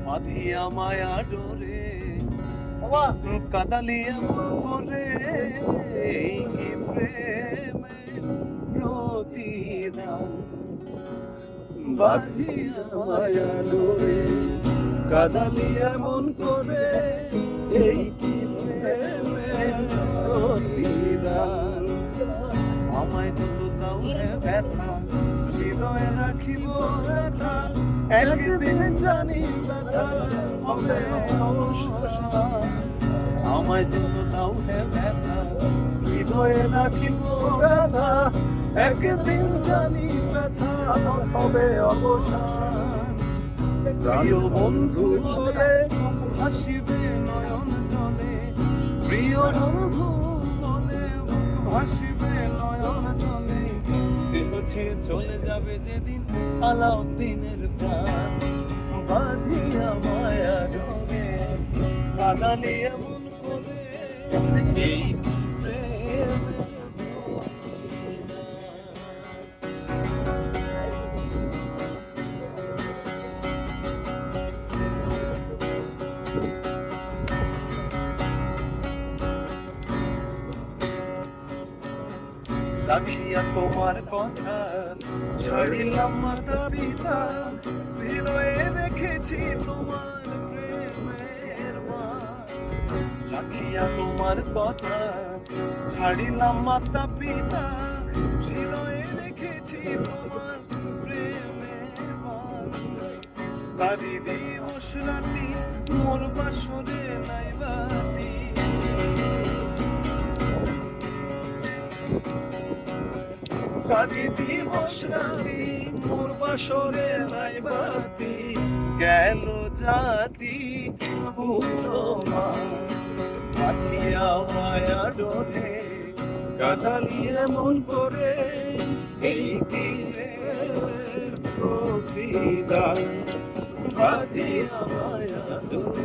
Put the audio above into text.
বাঁধিয়া মায়া ডোরে কাদালিয়া করে এই কি প্রেমের প্রতিদান বাঁধিয়া মায়া ডোরে কাদালিয়া মন করে এই কি প্রেমের প্রতিদান আমায় যত দাও রে ব্যথা হৃদয়ে রাখিব ব্যথা একদিন জানি ব্যথা হবে অবসান আমায় যত দাও হে ব্যথা হৃদয়ে রাখিব ব্যথা একদিন জানি ব্যথা হবে অবসান প্রিয় বন্ধু বলে হাসিবে নয়ন জলে প্রিয় বন্ধু বলে হাসিবে নয়ন জলে দেহ ছেড়ে চলে যাবে যেদিন আলাউদ্দিনের প্রাণ বাঁধিয়া মায়া ডোরে কাদালিয়া মন করে এই প্রেমের রাখিয়া তোমার কথা ছাড়িলাম মাতা পিতা হৃদয়ে রেখেছি তোমার প্রেমের মান রাখিয়া তোমার কথা ছাড়িলাম মাতা পিতা হৃদয়ে রেখেছি তোমার প্রেমের মান তারি দিবস রাতি মোর বাসরে নাই বাতি কাজী দিবস রাতি মোর বাসরে নাই বাতি গেল জাতি কুলমা পাখিয়া মায়া ডোরে কাদালিয়ে মন করে এই দিনের প্রতিদান বাঁধিয়া মায়া ডোরে